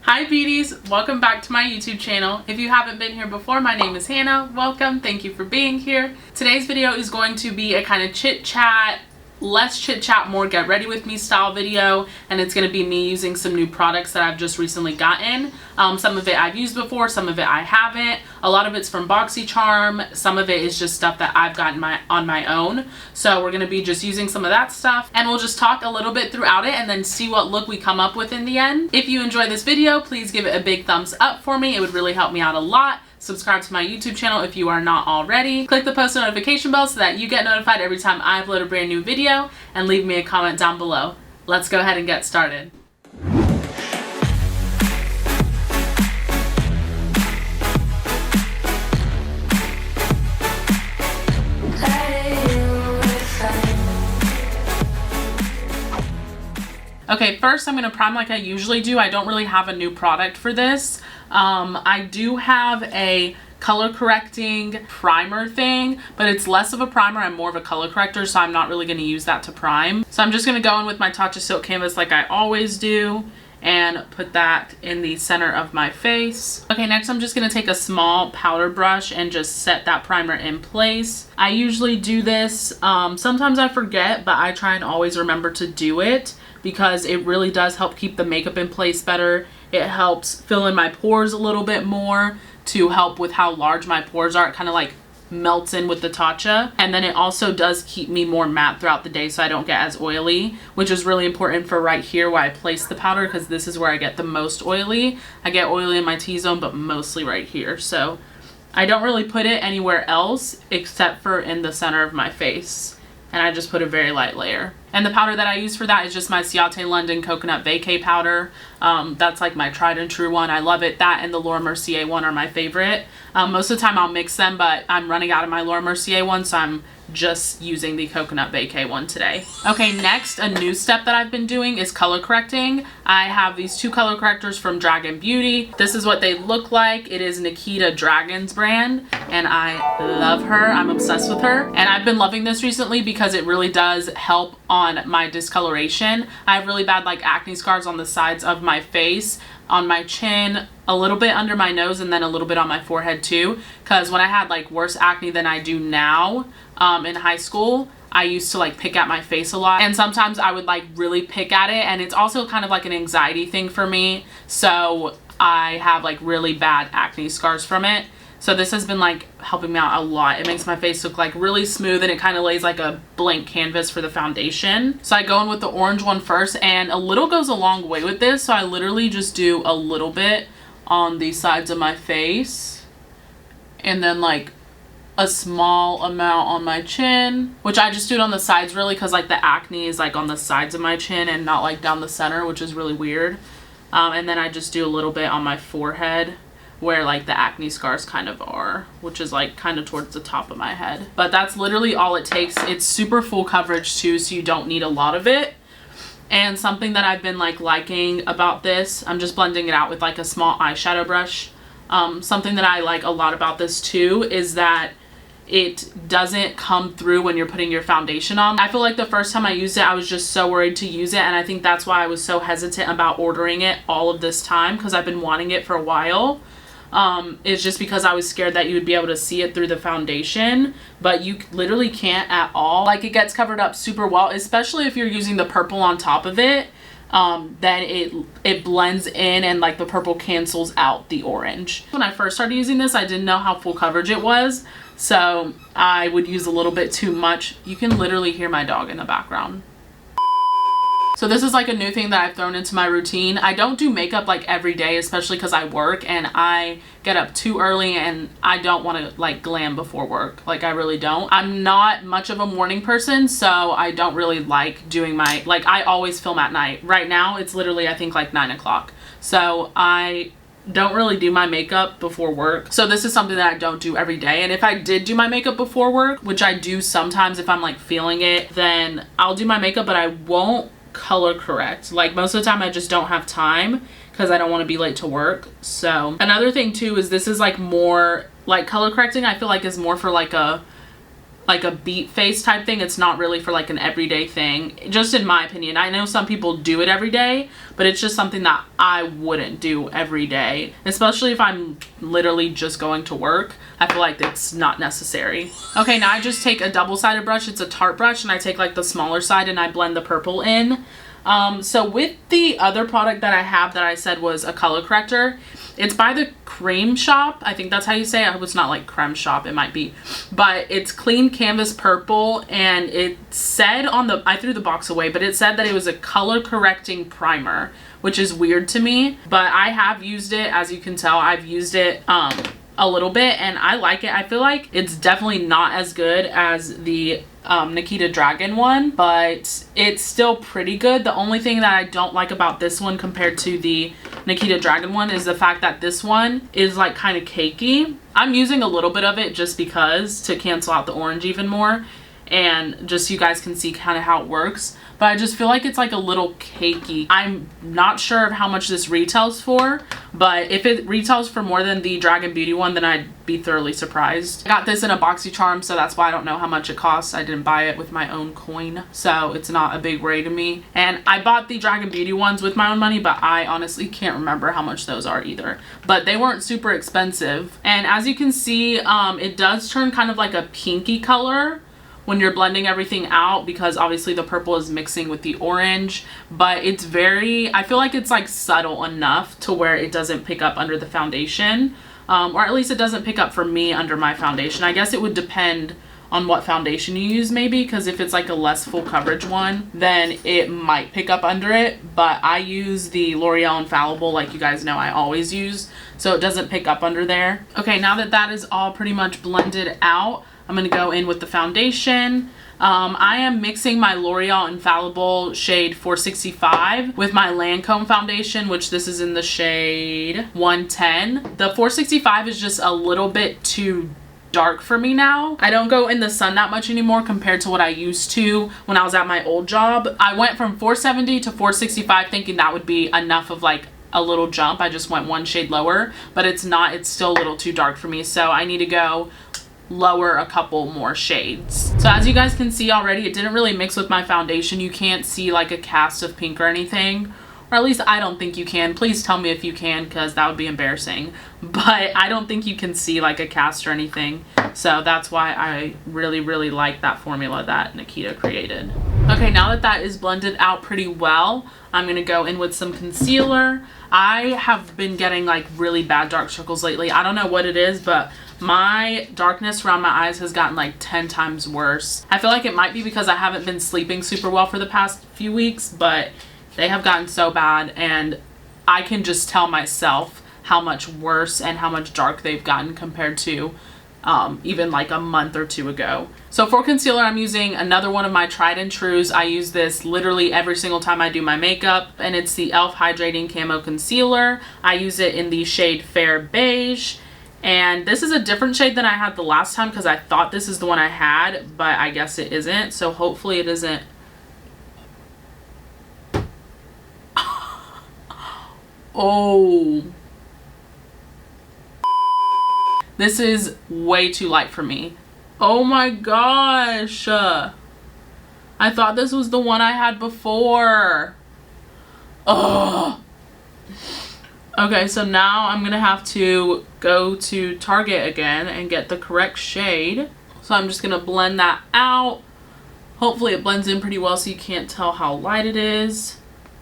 Hi beauties, welcome back to my YouTube channel. If you haven't been here before, my name is Hannah. Welcome, thank you for being here. Today's video is going to be a kind of chit chat, less chit chat, more get ready with me style video, and it's going to be me using some new products that I've just recently gotten. Some of it I've used before, some of it I haven't. A lot of it's from BoxyCharm, some of it is just stuff that I've gotten on my own. So we're going to be just using some of that stuff, and we'll just talk a little bit throughout it and then see what look we come up with in the end. If you enjoy this video, please give it a big thumbs up for me. It would really help me out a lot. Subscribe to my YouTube channel if you are not already. Click the post notification bell so that you get notified every time I upload a brand new video, and leave me a comment down below. Let's go ahead and get started. Okay, first I'm going to prime like I usually do. I don't really have a new product for this. I do have a color correcting primer thing, but it's less of a primer and more of a color corrector, so I'm not really going to use that to prime. So I'm just going to go in with my Tatcha Silk Canvas like I always do and put that in the center of my face. Okay, next I'm just going to take a small powder brush and just set that primer in place. I usually do this, sometimes I forget, but I try and always remember to do it, because it really does help keep the makeup in place better. It helps fill in my pores a little bit more to help with how large my pores are. It kind of like melts in with the Tatcha. And then it also does keep me more matte throughout the day so I don't get as oily, which is really important for right here where I place the powder, because this is where I get the most oily. I get oily in my T-zone, but mostly right here. So I don't really put it anywhere else except for in the center of my face. And I just put a very light layer. And the powder that I use for that is just my Ciate London Coconut Vacay powder. That's like my tried and true one. I love it. That and the Laura Mercier one are my favorite. Most of the time I'll mix them, but I'm running out of my Laura Mercier one, so I'm just using the Coconut Vacay one today. Okay, next, a new step that I've been doing is color correcting. I have these two color correctors from Dragon Beauty. This is what they look like. It is Nikita Dragon's brand, and I love her. I'm obsessed with her. And I've been loving this recently because it really does help on my discoloration. I have really bad like acne scars on the sides of my face, on my chin, a little bit under my nose, and then a little bit on my forehead too. Because when I had like worse acne than I do now in high school, I used to like pick at my face a lot, and sometimes I would like really pick at it, and it's also kind of like an anxiety thing for me. So I have like really bad acne scars from it. So this has been like helping me out a lot. It makes my face look like really smooth, and it kind of lays like a blank canvas for the foundation. So I go in with the orange one first, and a little goes a long way with this. So I literally just do a little bit on the sides of my face, and then like a small amount on my chin, which I just do it on the sides really because like the acne is like on the sides of my chin and not like down the center, which is really weird. And then I just do a little bit on my forehead where like the acne scars kind of are, which is like kind of towards the top of my head. But that's literally all it takes. It's super full coverage too, so you don't need a lot of it. And something that I've been like liking about this, I'm just blending it out with like a small eyeshadow brush. Something that I like a lot about this too is that it doesn't come through when you're putting your foundation on. I feel like the first time I used it, I was just so worried to use it, and I think that's why I was so hesitant about ordering it all of this time, because I've been wanting it for a while. It's just because I was scared that you would be able to see it through the foundation, but you literally can't at all. Like, it gets covered up super well, especially if you're using the purple on top of it. Then it blends in, and like the purple cancels out the orange. When I first started using this, I didn't know how full coverage it was, so I would use a little bit too much. You can literally hear my dog in the background. So this is like a new thing that I've thrown into my routine. I don't do makeup like every day, especially because I work and I get up too early, and I don't want to like glam before work. Like, I really don't. I'm not much of a morning person, so I don't really like doing my, like, I always film at night. Right now it's literally I think like 9 o'clock. So I don't really do my makeup before work. So this is something that I don't do every day. And if I did do my makeup before work, which I do sometimes if I'm like feeling it, then I'll do my makeup, but I won't color correct. Like, most of the time I just don't have time because I don't want to be late to work. So another thing too is this is like more like color correcting, I feel like is more for like a like a beat face type thing. It's not really for like an everyday thing, just in my opinion. I know some people do it every day, but it's just something that I wouldn't do every day, especially if I'm literally just going to work. I feel like it's not necessary. Okay, now I just take a double-sided brush. It's a Tarte brush, and I take like the smaller side and I blend the purple in. So with the other product that I have that I said was a color corrector, it's by the Cream Shop. I think that's how you say it. I hope it's not like Creme Shop. It might be. But it's Clean Canvas Purple, and it said on the, I threw the box away, but it said that it was a color correcting primer, which is weird to me. But I have used it. As you can tell, I've used it a little bit, and I like it. I feel like it's definitely not as good as the Nikita Dragon one, but it's still pretty good. The only thing that I don't like about this one compared to the Nikita Dragon one is the fact that this one is like kind of cakey. I'm using a little bit of it just because to cancel out the orange even more, and just so you guys can see kind of how it works. But I just feel like it's like a little cakey. I'm not sure of how much this retails for, but if it retails for more than the Dragon Beauty one, then I'd be thoroughly surprised. I got this in a BoxyCharm, so that's why I don't know how much it costs. I didn't buy it with my own coin, so it's not a big worry to me. And I bought the Dragon Beauty ones with my own money, but I honestly can't remember how much those are either. But they weren't super expensive. And as you can see, it does turn kind of like a pinky color when you're blending everything out, because obviously the purple is mixing with the orange, but it's very, I feel like it's like subtle enough to where it doesn't pick up under the foundation, or at least it doesn't pick up for me under my foundation. I guess it would depend on what foundation you use maybe, because if it's like a less full coverage one, then it might pick up under it, but I use the L'Oreal Infallible like you guys know I always use, so it doesn't pick up under there. Okay, now that that is all pretty much blended out, I'm going to go in with the foundation. I am mixing my L'Oreal Infallible shade 465 with my Lancome foundation, which this is in the shade 110. The 465 is just a little bit too dark for me now. I don't go in the sun that much anymore compared to what I used to when I was at my old job. I went from 470 to 465 thinking that would be enough of like a little jump. I just went one shade lower, but it's not. It's still a little too dark for me, so I need to go lower a couple more shades. So as you guys can see already, it didn't really mix with my foundation. You can't see like a cast of pink or anything, or at least I don't think you can. Please tell me if you can, because that would be embarrassing, but I don't think you can see like a cast or anything. So that's why I really like that formula that Nikita created. Okay, now that that is blended out pretty well, I'm gonna go in with some concealer. I have been getting like really bad dark circles lately. I don't know what it is, but my darkness around my eyes has gotten like 10 times worse. I feel like it might be because I haven't been sleeping super well for the past few weeks, but they have gotten so bad, and I can just tell myself how much worse and how much dark they've gotten compared to even like a month or two ago. So for concealer, I'm using another one of my tried and trues. I use this literally every single time I do my makeup, and it's the e.l.f. Hydrating Camo Concealer. I use it in the shade Fair Beige. And this is a different shade than I had the last time, because I thought this is the one I had, but I guess it isn't. So hopefully it isn't. Oh. This is way too light for me. Oh my gosh. I thought this was the one I had before. Oh. Okay, so now I'm gonna have to go to Target again and get the correct shade. So I'm just gonna blend that out. Hopefully it blends in pretty well so you can't tell how light it is.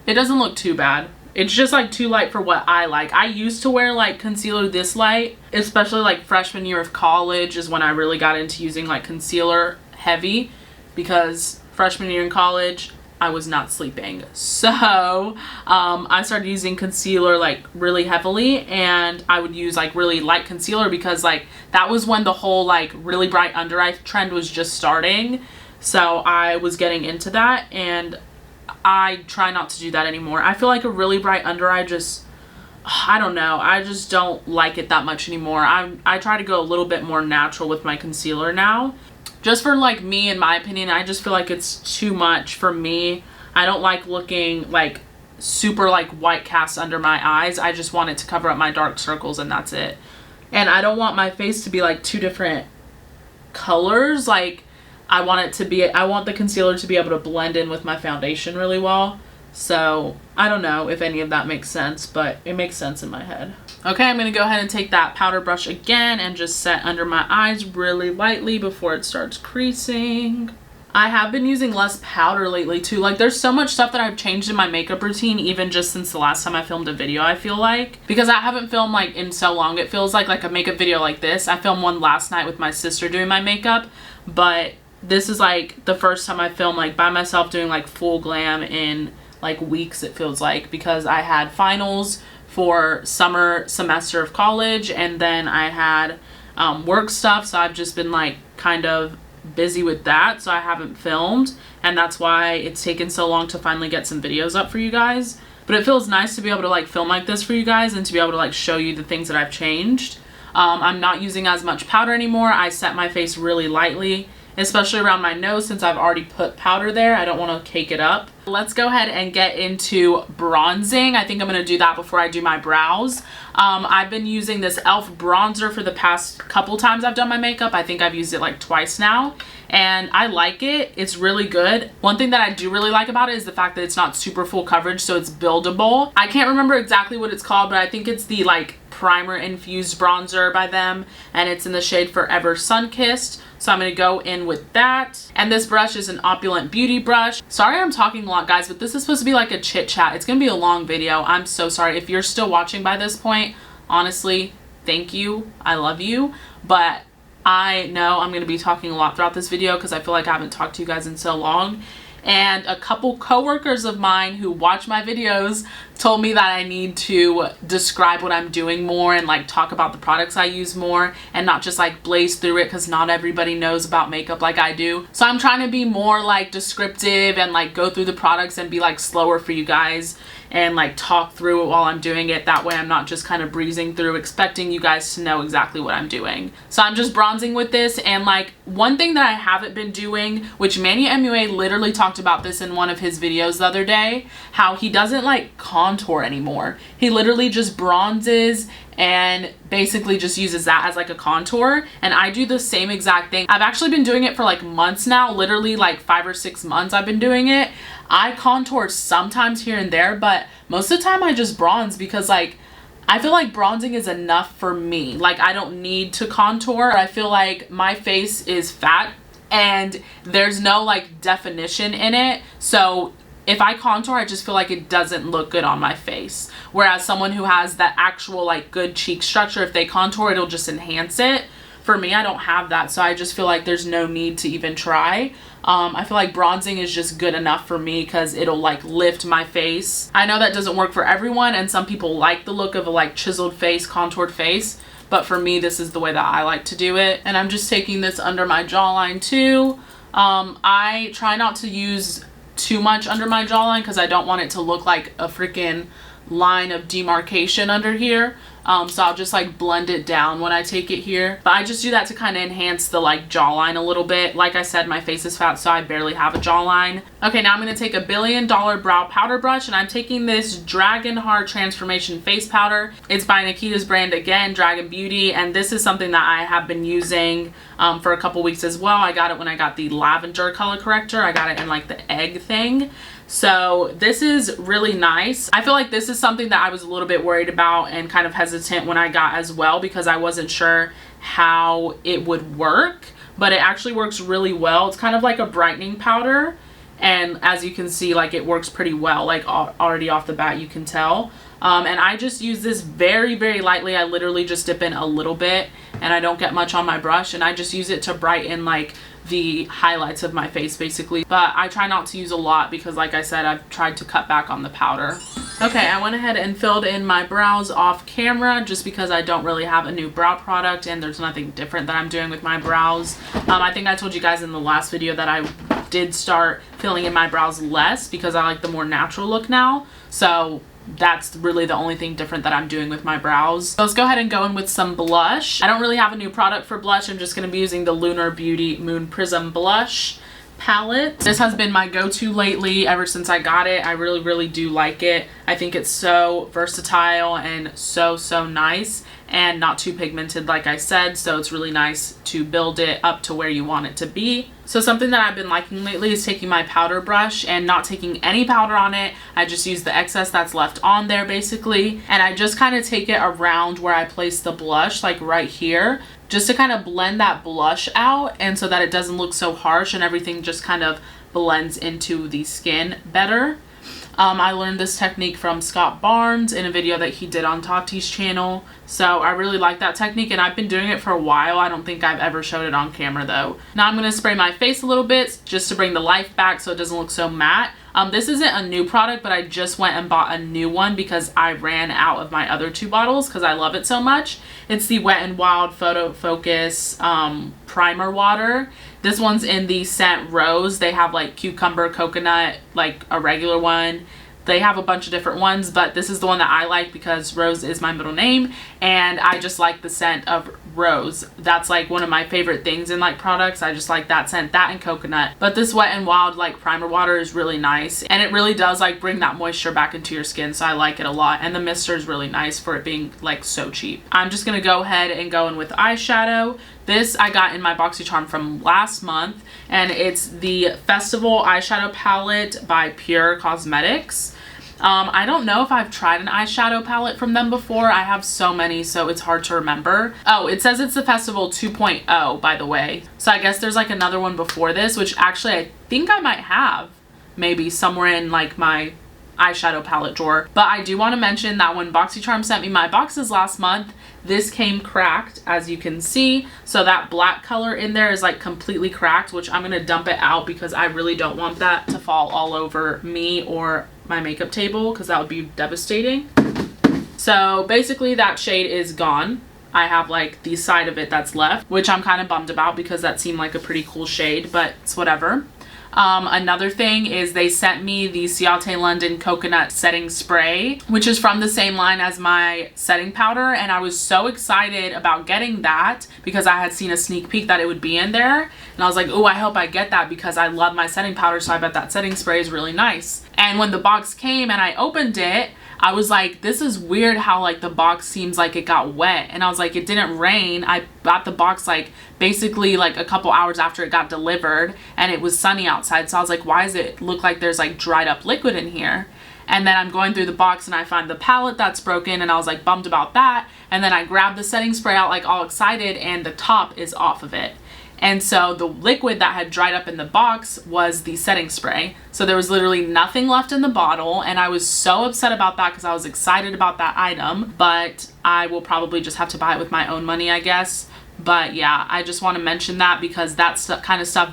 It doesn't look too bad. It's just like too light for what I like. I used to wear like concealer this light, especially like freshman year of college is when I really got into using like concealer heavy, because freshman year in college, I was not sleeping. So I started using concealer like really heavily, and I would use like really light concealer because like that was when the whole like really bright under eye trend was just starting. So I was getting into that, and I try not to do that anymore. I feel like a really bright under eye just, I don't know, I just don't like it that much anymore. I try to go a little bit more natural with my concealer now. Just for like me, in my opinion, I just feel like it's too much for me. I don't like looking like super like white cast under my eyes. I just want it to cover up my dark circles, and that's it. And I don't want my face to be like two different colors. Like I want the concealer to be able to blend in with my foundation really well. So I don't know if any of that makes sense, but it makes sense in my head. Okay, I'm going to go ahead and take that powder brush again and just set under my eyes really lightly before it starts creasing. I have been using less powder lately too. Like, there's so much stuff that I've changed in my makeup routine, even just since the last time I filmed a video, I feel like. Because I haven't filmed like in so long, it feels like a makeup video like this. I filmed one last night with my sister doing my makeup, but this is like the first time I filmed like by myself doing like full glam in like weeks, it feels like, because I had finals for summer semester of college, and then I had work stuff, so I've just been like kind of busy with that, so I haven't filmed, and that's why it's taken so long to finally get some videos up for you guys. But it feels nice to be able to like film like this for you guys and to be able to like show you the things that I've changed. I'm not using as much powder anymore. I set my face really lightly, especially around my nose, since I've already put powder there. I don't want to cake it up. Let's go ahead and get into bronzing. I think I'm going to do that before I do my brows. I've been using this e.l.f. bronzer for the past couple times I've done my makeup. I think I've used it like twice now, and I like it. It's really good. One thing that I do really like about it is the fact that it's not super full coverage, so it's buildable. I can't remember exactly what it's called, but I think it's the like primer infused bronzer by them, and it's in the shade Forever Sunkissed. So I'm going to go in with that. And this brush is an Opulent Beauty brush. Sorry I'm talking a lot, guys, but this is supposed to be like a chit chat. It's going to be a long video. I'm so sorry. If you're still watching by this point, honestly, thank you. I love you. But I know I'm going to be talking a lot throughout this video because I feel like I haven't talked to you guys in so long. And a couple coworkers of mine who watch my videos told me that I need to describe what I'm doing more and like talk about the products I use more and not just like blaze through it, because not everybody knows about makeup like I do. So I'm trying to be more like descriptive and like go through the products and be like slower for you guys and like talk through it while I'm doing it. That way I'm not just kind of breezing through expecting you guys to know exactly what I'm doing. So I'm just bronzing with this, and like one thing that I haven't been doing, which Manny MUA literally talked about this in one of his videos the other day, how he doesn't like contour anymore. He literally just bronzes and basically just uses that as like a contour, and I do the same exact thing. I've actually been doing it for like months now, literally like 5 or 6 months I've been doing it. I contour sometimes here and there, but most of the time I just bronze because like I feel like bronzing is enough for me. Like I don't need to contour. I feel like my face is fat and there's no like definition in it, so if I contour, I just feel like it doesn't look good on my face. Whereas someone who has that actual like good cheek structure, if they contour, it'll just enhance it. For me, I don't have that, so I just feel like there's no need to even try. I feel like bronzing is just good enough for me because it'll like lift my face. I know that doesn't work for everyone, and some people like the look of a like chiseled face, contoured face, but for me, this is the way that I like to do it. And I'm just taking this under my jawline too. I try not to use too much under my jawline because I don't want it to look like a freaking line of demarcation under here. So I'll just like blend it down when I take it here. But I just do that to kind of enhance the like jawline a little bit. Like I said, my face is fat, so I barely have a jawline. Okay, now I'm going to take a $1 billion brow powder brush, and I'm taking this Dragon Heart Transformation Face Powder. It's by Nikita's brand again, Dragon Beauty, and this is something that I have been using for a couple weeks as well. I got it when I got the lavender color corrector. I got it in like the egg thing. So this is really nice. I feel like this is something that I was a little bit worried about and kind of hesitant when I got as well, because I wasn't sure how it would work, but it actually works really well. It's kind of like a brightening powder, and as you can see, like it works pretty well, like already off the bat you can tell. And I just use this very, very lightly. I literally just dip in a little bit, and I don't get much on my brush, and I just use it to brighten like the highlights of my face basically. But I try not to use a lot because, like I said, I've tried to cut back on the powder. Okay, I went ahead and filled in my brows off camera just because I don't really have a new brow product and there's nothing different that I'm doing with my brows. I think I told you guys in the last video that I did start filling in my brows less because I like the more natural look now. So that's really the only thing different that I'm doing with my brows. So let's go ahead and go in with some blush. I don't really have a new product for blush. I'm just going to be using the Lunar Beauty Moon Prism blush palette. This has been my go-to lately ever since I got it. I really, really do like it. I think it's so versatile and so nice. and not too pigmented like I said, so it's really nice to build it up to where you want it to be. So something that I've been liking lately is taking my powder brush and not taking any powder on it. I just use the excess that's left on there basically, and I just kind of take it around where I place the blush, like right here, just to kind of blend that blush out, and so that it doesn't look so harsh and everything just kind of blends into the skin better. I learned this technique from Scott Barnes in a video that he did on Tati's channel. So I really like that technique, and I've been doing it for a while. I don't think I've ever showed it on camera though. Now I'm going to spray my face a little bit just to bring the life back so it doesn't look so matte. This isn't a new product, but I just went and bought a new one because I ran out of my other 2 bottles because I love it so much. It's the Wet n Wild Photo Focus Primer Water. This one's in the scent Rose. They have like cucumber, coconut, like a regular one. They have a bunch of different ones, but this is the one that I like because Rose is my middle name, and I just like the scent of Rose. That's like one of my favorite things in like products. I just like that scent, that and coconut. But this Wet n Wild like primer water is really nice, and it really does like bring that moisture back into your skin, so I like it a lot. And the mister is really nice for it being like so cheap. I'm just gonna go ahead and go in with eyeshadow. This I got in my BoxyCharm from last month, and it's the Festival eyeshadow palette by Pure Cosmetics. I don't know if I've tried an eyeshadow palette from them before. I have so many, so it's hard to remember. Oh, it says it's the Festival 2.0, by the way. So I guess there's like another one before this, which actually I think I might have maybe somewhere in like my eyeshadow palette drawer. But I do want to mention that when BoxyCharm sent me my boxes last month, this came cracked, as you can see. So that black color in there is like completely cracked, which I'm going to dump it out because I really don't want that to fall all over me or my makeup table, because that would be devastating. So basically that shade is gone. I have like the side of it that's left, which I'm kind of bummed about because that seemed like a pretty cool shade, but it's whatever. Another thing is they sent me the Ciate London Coconut Setting Spray, which is from the same line as my setting powder, and I was so excited about getting that because I had seen a sneak peek that it would be in there, and I was like, oh, I hope I get that because I love my setting powder, so I bet that setting spray is really nice. And when the box came and I opened it, I was like, this is weird how like the box seems like it got wet. And I was like, it didn't rain. I got the box like basically like a couple hours after it got delivered, and it was sunny outside. So I was like, why does it look like there's like dried up liquid in here? And then I'm going through the box and I find the palette that's broken, and I was like bummed about that. And then I grabbed the setting spray out like all excited, and the top is off of it. And so the liquid that had dried up in the box was the setting spray. So there was literally nothing left in the bottle, and I was so upset about that because I was excited about that item, but I will probably just have to buy it with my own money, I guess. But yeah, I just want to mention that because that kind of stuff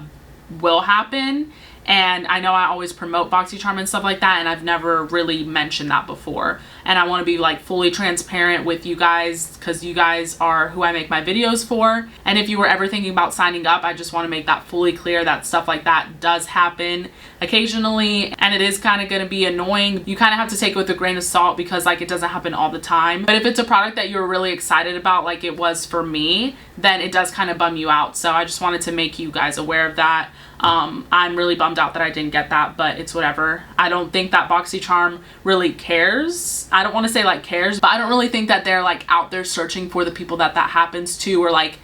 will happen. And I know I always promote BoxyCharm and stuff like that, and I've never really mentioned that before. And I want to be like fully transparent with you guys because you guys are who I make my videos for. And if you were ever thinking about signing up, I just want to make that fully clear that stuff like that does happen occasionally, and it is kind of going to be annoying. You kind of have to take it with a grain of salt because like it doesn't happen all the time. But if it's a product that you're really excited about, like it was for me, then it does kind of bum you out. So I just wanted to make you guys aware of that. I'm really bummed out that I didn't get that, but it's whatever. I don't think that BoxyCharm really cares. I don't want to say like cares, but I don't really think that they're like out there searching for the people that happens to, or like,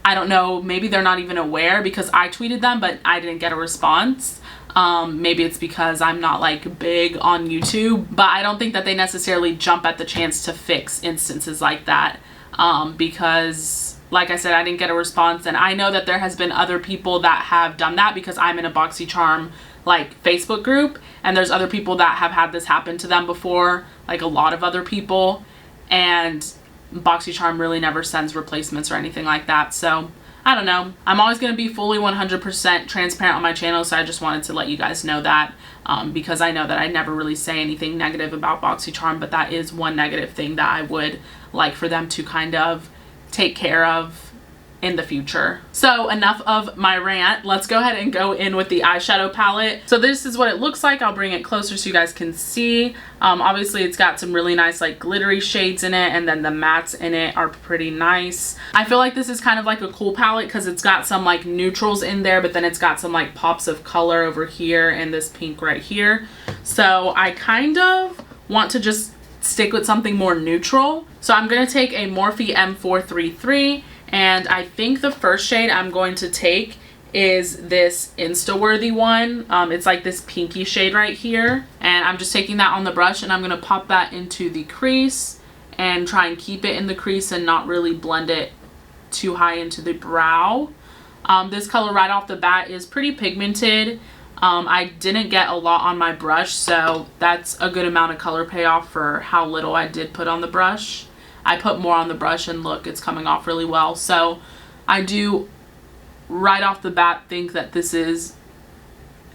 I don't know, maybe they're not even aware because I tweeted them, but I didn't get a response. Maybe it's because I'm not like big on YouTube, but I don't think that they necessarily jump at the chance to fix instances like that, because like I said, I didn't get a response, and I know that there has been other people that have done that because I'm in a BoxyCharm like Facebook group, and there's other people that have had this happen to them before, like a lot of other people, and BoxyCharm really never sends replacements or anything like that. So I don't know. I'm always going to be fully 100% transparent on my channel, so I just wanted to let you guys know that because I know that I never really say anything negative about BoxyCharm, but that is one negative thing that I would like for them to kind of take care of in the future. So enough of my rant. Let's go ahead and go in with the eyeshadow palette. So this is what it looks like. I'll bring it closer so you guys can see. Obviously it's got some really nice like glittery shades in it, and then the mattes in it are pretty nice. I feel like this is kind of like a cool palette because it's got some like neutrals in there, but then it's got some like pops of color over here and this pink right here. So I kind of want to just stick with something more neutral. So I'm going to take a Morphe M433, and I think the first shade I'm going to take is this Insta-worthy one. It's like this pinky shade right here. And I'm just taking that on the brush, and I'm going to pop that into the crease and try and keep it in the crease and not really blend it too high into the brow. This color right off the bat is pretty pigmented. I didn't get a lot on my brush, so that's a good amount of color payoff for how little I did put on the brush. I put more on the brush and look, it's coming off really well. So I do right off the bat think that this is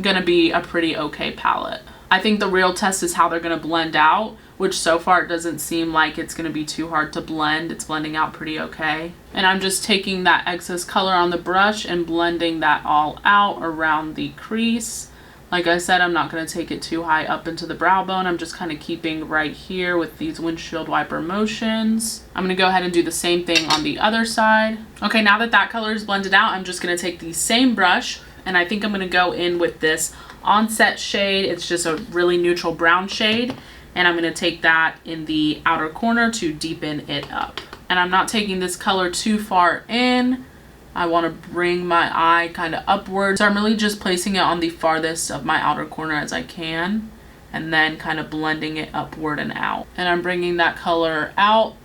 gonna be a pretty okay palette. I think the real test is how they're gonna blend out, which so far it doesn't seem like it's gonna be too hard to blend. It's blending out pretty okay. And I'm just taking that excess color on the brush and blending that all out around the crease. Like I said, I'm not gonna take it too high up into the brow bone. I'm just kind of keeping right here with these windshield wiper motions. I'm gonna go ahead and do the same thing on the other side. Okay, now that that color is blended out, I'm just gonna take the same brush, and I think I'm gonna go in with this Onset shade. It's just a really neutral brown shade, and I'm gonna take that in the outer corner to deepen it up. And I'm not taking this color too far in. I want to bring my eye kind of upward. So I'm really just placing it on the farthest of my outer corner as I can, and then kind of blending it upward and out. And I'm bringing that color out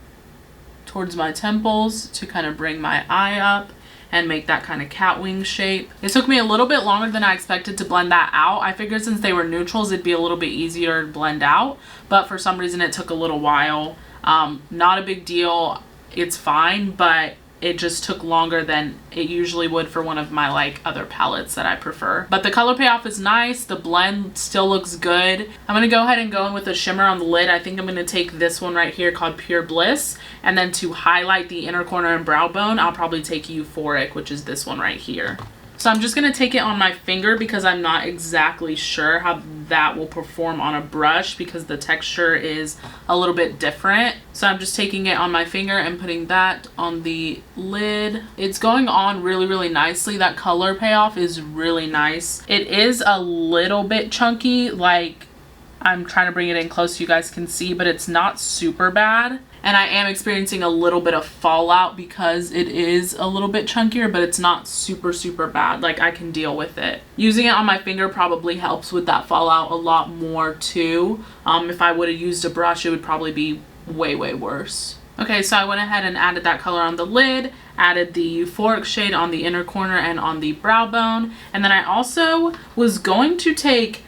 towards my temples to kind of bring my eye up and make that kind of cat wing shape. It took me a little bit longer than I expected to blend that out. I figured since they were neutrals, it'd be a little bit easier to blend out, but for some reason it took a little while. Not a big deal. It's fine, but it just took longer than it usually would for one of my like other palettes that I prefer. But the color payoff is nice. The blend still looks good. I'm gonna go ahead and go in with a shimmer on the lid. I think I'm gonna take this one right here called Pure Bliss. And then to highlight the inner corner and brow bone, I'll probably take Euphoric, which is this one right here. So I'm just gonna take it on my finger because I'm not exactly sure how that will perform on a brush because the texture is a little bit different. So I'm just taking it on my finger and putting that on the lid. It's going on really, really nicely. That color payoff is really nice. It is a little bit chunky, like I'm trying to bring it in close so you guys can see, but it's not super bad. And I am experiencing a little bit of fallout because it is a little bit chunkier, but it's not super, super bad. Like I can deal with it. Using it on my finger probably helps with that fallout a lot more too. If I would have used a brush, it would probably be way, way worse. Okay, so I went ahead and added that color on the lid, added the Euphoric shade on the inner corner and on the brow bone. And then I also was going to take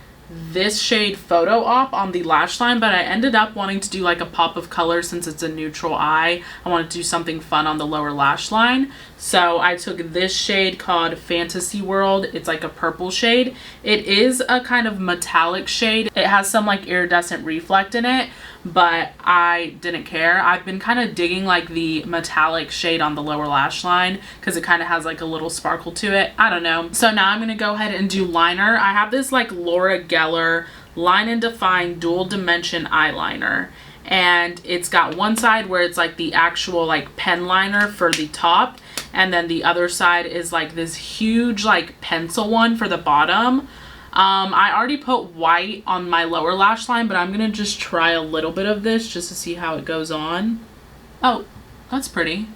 this shade Photo Op on the lash line, but I ended up wanting to do like a pop of color since it's a neutral eye. I wanted to do something fun on the lower lash line. So I took this shade called Fantasy World. It's like a purple shade. It is a kind of metallic shade. It has some like iridescent reflect in it, but I didn't care. I've been kind of digging like the metallic shade on the lower lash line because it kind of has like a little sparkle to it. I don't know. So now I'm going to go ahead and do liner. I have this like Laura Geller Line and Define Dual Dimension eyeliner. And it's got one side where it's like the actual like pen liner for the top, and then the other side is like this huge like pencil one for the bottom. I already put white on my lower lash line, but I'm gonna just try a little bit of this just to see how it goes on. Oh, that's pretty.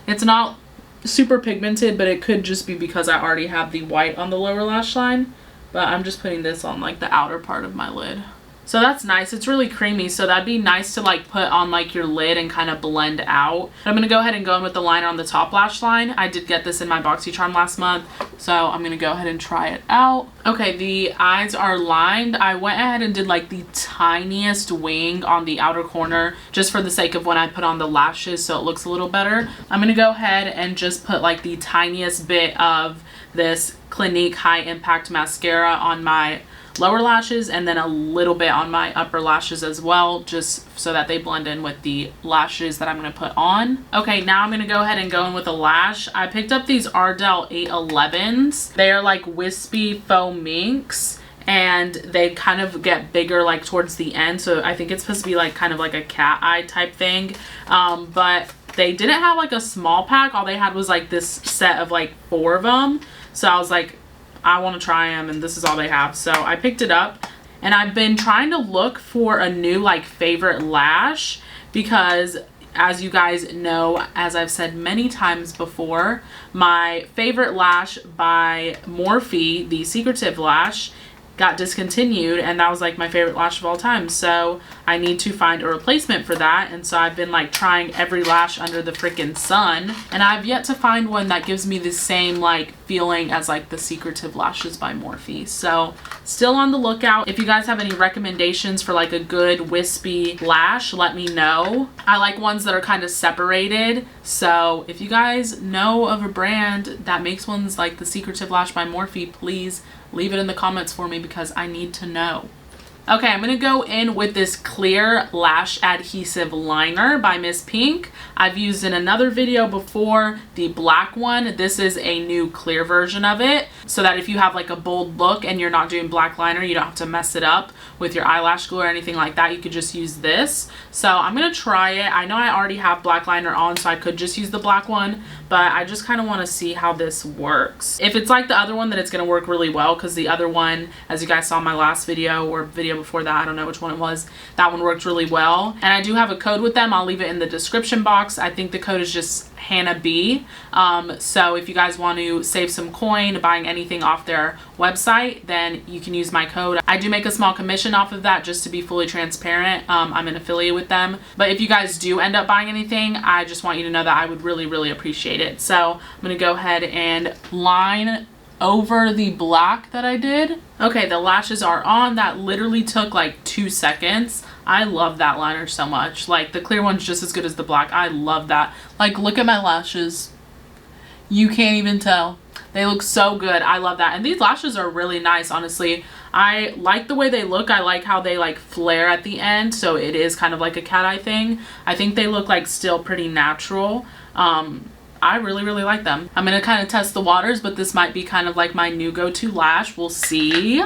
It's not super pigmented, but it could just be because I already have the white on the lower lash line. But I'm just putting this on like the outer part of my lid. So that's nice. It's really creamy, so that'd be nice to like put on like your lid and kind of blend out. But I'm gonna go ahead and go in with the liner on the top lash line. I did get this in my BoxyCharm last month, so I'm gonna go ahead and try it out. Okay, the eyes are lined. I went ahead and did like the tiniest wing on the outer corner just for the sake of when I put on the lashes so it looks a little better. I'm gonna go ahead and just put like the tiniest bit of this Clinique High Impact Mascara on my lower lashes and then a little bit on my upper lashes as well, just so that they blend in with the lashes that I'm going to put on. Okay, now I'm going to go ahead and go in with a lash. I picked up these Ardell 811s. They are like wispy faux minks, and they kind of get bigger like towards the end, so I think it's supposed to be like kind of like a cat eye type thing. But they didn't have like a small pack. All they had was like this set of like 4 of them, so I was like, I want to try them, and this is all they have. So I picked it up, and I've been trying to look for a new like favorite lash because as you guys know, as I've said many times before, my favorite lash by Morphe, the Secretive lash, got discontinued, and that was like my favorite lash of all time. So I need to find a replacement for that, and so I've been like trying every lash under the freaking sun, and I've yet to find one that gives me the same like feeling as like the Secretive lashes by Morphe. So still on the lookout. If you guys have any recommendations for like a good wispy lash, let me know. I like ones that are kind of separated, so if you guys know of a brand that makes ones like the Secretive lash by Morphe, please leave it in the comments for me because I need to know. Okay, I'm going to go in with this clear lash adhesive liner by Miss Pink. I've used in another video before the black one. This is a new clear version of it, so that if you have like a bold look and you're not doing black liner, you don't have to mess it up with your eyelash glue or anything like that. You could just use this. So I'm going to try it. I know I already have black liner on, so I could just use the black one, but I just kind of want to see how this works. If it's like the other one, then it's going to work really well, because the other one, as you guys saw in my last video or video before that, I don't know which one it was, that one worked really well. And I do have a code with them. I'll leave it in the description box. I think the code is just Hannah B. So if you guys want to save some coin buying anything off their website, then you can use my code. I do make a small commission off of that, just to be fully transparent. I'm an affiliate with them, but if you guys do end up buying anything, I just want you to know that I would really appreciate it. So I'm gonna go ahead and line over the black that I did. Okay, the lashes are on. That literally took like 2 seconds. I love that liner so much. Like, the clear one's just as good as the black. I love that. Like, look at my lashes. You can't even tell. They look so good. I love that. And these lashes are really nice, honestly. I like the way they look. I like how they like flare at the end, so it is kind of like a cat eye thing. I think they look like still pretty natural. I really like them. I'm gonna kind of test the waters, but this might be kind of like my new go-to lash. We'll see.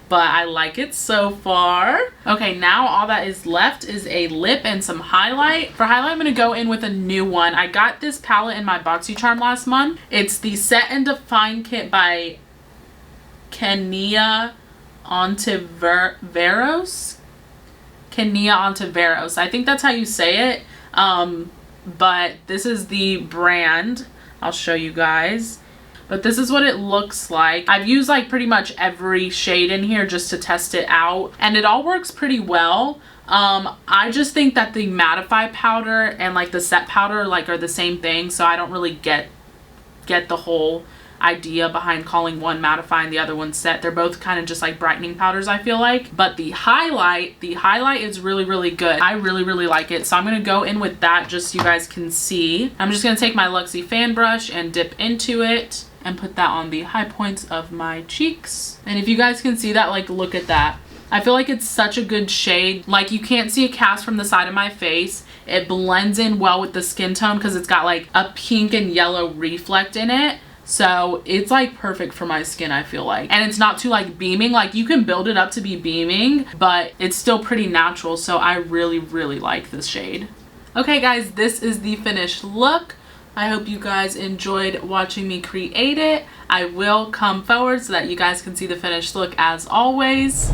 But I like it so far. Okay, now all that is left is a lip and some highlight. For highlight, I'm gonna go in with a new one. I got this palette in my BoxyCharm last month. It's the Set and Define Kit by Kenia Ontiveros. Kenia Ontiveros. I think that's how you say it. But this is the brand. I'll show you guys. But this is what it looks like. I've used like pretty much every shade in here just to test it out, and it all works pretty well. I just think that the mattify powder and like the set powder like are the same thing, so I don't really get the whole idea behind calling one mattify and the other one set. They're both kind of just like brightening powders, I feel like. But the highlight is really good. I really like it. So I'm gonna go in with that just so you guys can see. I'm just gonna take my Luxie fan brush and dip into it and put that on the high points of my cheeks. And if you guys can see that, like, look at that. I feel like it's such a good shade. Like, you can't see a cast from the side of my face. It blends in well with the skin tone because it's got like a pink and yellow reflect in it. So it's like perfect for my skin, I feel like. And it's not too like beaming. Like, you can build it up to be beaming, but it's still pretty natural. So I really like this shade. Okay guys, this is the finished look. I hope you guys enjoyed watching me create it. I will come forward so that you guys can see the finished look as always.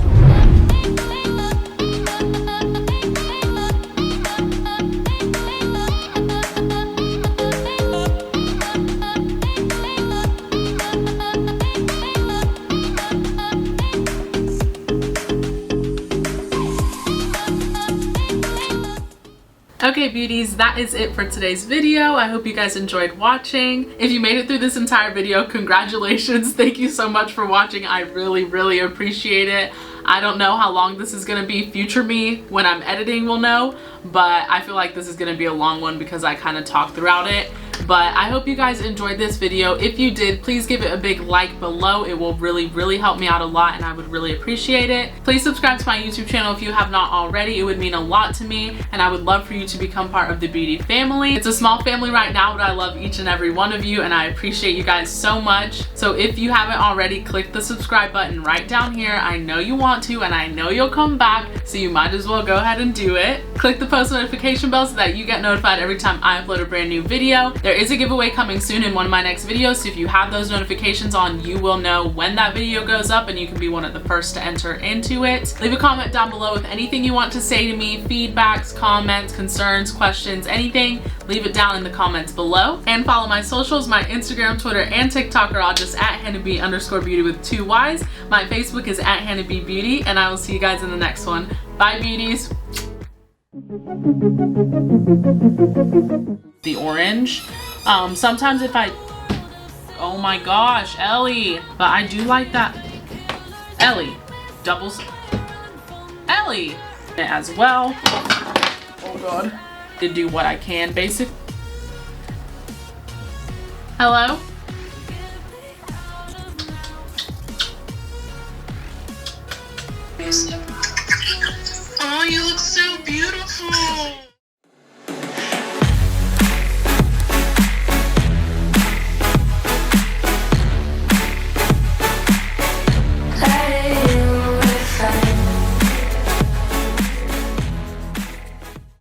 Okay beauties, that is it for today's video. I hope you guys enjoyed watching. If you made it through this entire video, congratulations. Thank you so much for watching. I really appreciate it. I don't know how long this is gonna be. Future me, when I'm editing, will know, but I feel like this is gonna be a long one because I kind of talked throughout it. But I hope you guys enjoyed this video. If you did, please give it a big like below. It will really help me out a lot, and I would really appreciate it. Please subscribe to my YouTube channel if you have not already. It would mean a lot to me, and I would love for you to become part of the beauty family. It's a small family right now, but I love each and every one of you, and I appreciate you guys so much. So if you haven't already, click the subscribe button right down here. I know you want to, and I know you'll come back, so you might as well go ahead and do it. Click the post notification bell so that you get notified every time I upload a brand new video. There is a giveaway coming soon in one of my next videos, so if you have those notifications on, you will know when that video goes up and you can be one of the first to enter into it. Leave a comment down below with anything you want to say to me, feedbacks, comments, concerns, questions, anything. Leave it down in the comments below. And follow my socials. My Instagram, Twitter, and TikTok are all just at HannahB_beauty with 2 Y's. My Facebook is at HannahBBeauty, and I will see you guys in the next one. Bye, beauties. The orange. Sometimes if I, oh my gosh, Ellie, but I do like that. Ellie, doubles. Ellie, as well. Oh God. To do what I can, basic. Hello? Oh, you look so beautiful.